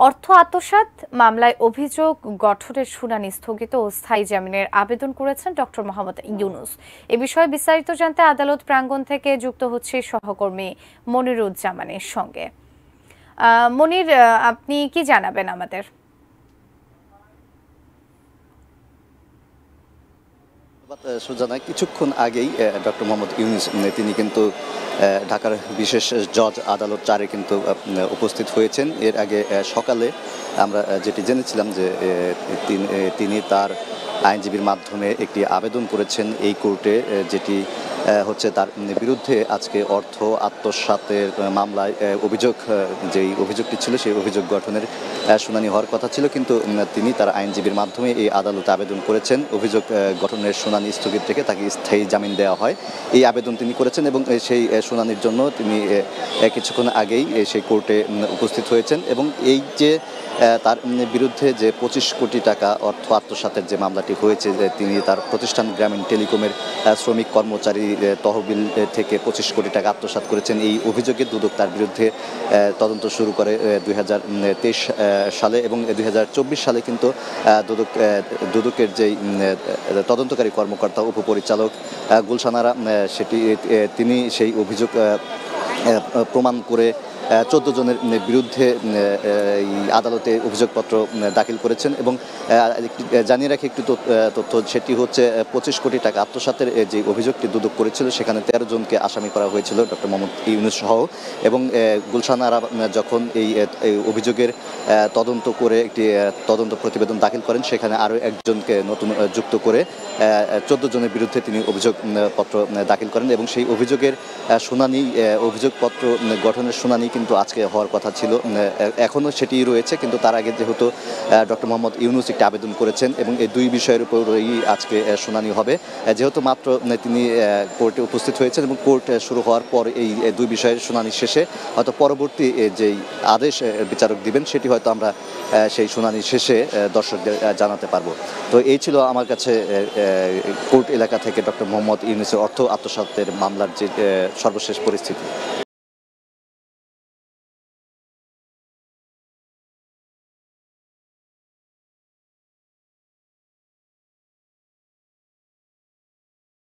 অর্থ আত্মসাৎ মামলায় অভিযোগ গঠনের শুনানি স্থগিত ও স্থায়ী জামিনের আবেদন করেছেন ডক্টর মোহাম্মদ ইউনূস। এ বিষয়ে বিস্তারিত জানতে আদালত প্রাঙ্গণ থেকে যুক্ত হচ্ছে সহকর্মী মনিরুজ্জামানের সঙ্গে। মনির, আপনি কি জানাবেন আমাদের? সুজানা, কিছুক্ষণ আগেই ডক্টর মোহাম্মদ ইউনূস তিনি কিন্তু ঢাকার বিশেষ জজ আদালত 4-এ কিন্তু উপস্থিত হয়েছেন। এর আগে সকালে আমরা যেটি জেনেছিলাম যে তিনি তার আইনজীবীর মাধ্যমে একটি আবেদন করেছেন এই কোর্টে, যেটি হচ্ছে তার বিরুদ্ধে আজকে অর্থ আত্মসাতের মামলায় যেই অভিযোগটি ছিল সেই অভিযোগ গঠনের শুনানি হওয়ার কথা ছিল, কিন্তু তিনি তার আইনজীবীর মাধ্যমে এই আদালতে আবেদন করেছেন অভিযোগ গঠনের শুনানি স্থগিত রেখে তাকে স্থায়ী জামিন দেওয়া হয়। এই আবেদন তিনি করেছেন এবং সেই শুনানির জন্য তিনি কিছুক্ষণ আগেই সেই কোর্টে উপস্থিত হয়েছেন। এবং এই যে তার বিরুদ্ধে যে 25 কোটি টাকা অর্থ আত্মসাতের যে মামলাটি হয়েছে, যে তিনি তার প্রতিষ্ঠান গ্রামীণ টেলিকমের শ্রমিক কর্মচারী তহবিল থেকে 25 কোটি টাকা আত্মসাৎ করেছেন, এই অভিযোগে দুদক তার বিরুদ্ধে তদন্ত শুরু করে 2023 সালে। এবং 2024 সালে কিন্তু দুদকের যেই তদন্তকারী কর্মকর্তা উপপরিচালক গুলশান আরা তিনি সেই অভিযোগ প্রমাণ করে 14 জনের বিরুদ্ধে আদালতে অভিযোগপত্র দাখিল করেছেন। এবং জানিয়ে রাখি একটু তথ্য, সেটি হচ্ছে 25 কোটি টাকা আত্মসাতের যে অভিযোগটি দুদক করেছিল সেখানে 13 জনকে আসামি করা হয়েছিল, ডক্টর মোহাম্মদ ইউনূস সহ। এবং গুলশান আরা যখন এই অভিযোগের তদন্ত করে একটি তদন্ত প্রতিবেদন দাখিল করেন, সেখানে আরও একজনকে নতুন যুক্ত করে 14 জনের বিরুদ্ধে তিনি অভিযোগপত্র দাখিল করেন। এবং সেই অভিযোগের শুনানি, অভিযোগপত্র গঠনের শুনানি কিন্তু আজকে হওয়ার কথা ছিল, এখনও সেটি রয়েছে। কিন্তু তার আগে যেহেতু ডক্টর মোহাম্মদ ইউনূস একটি আবেদন করেছেন এবং এই দুই বিষয়ের উপরেই আজকে শুনানি হবে, যেহেতু মাত্র তিনি কোর্টে উপস্থিত হয়েছেন এবং কোর্ট শুরু হওয়ার পর এই দুই বিষয়ের শুনানি শেষে হয়তো পরবর্তী যেই আদেশ বিচারক দিবেন সেটি হয়তো আমরা সেই শুনানি শেষে দর্শকদের জানাতে পারবো। তো এই ছিল আমার কাছে কোর্ট এলাকা থেকে ডক্টর মোহাম্মদ ইউনূসের অর্থ আত্মসাতের মামলার যে সর্বশেষ পরিস্থিতি।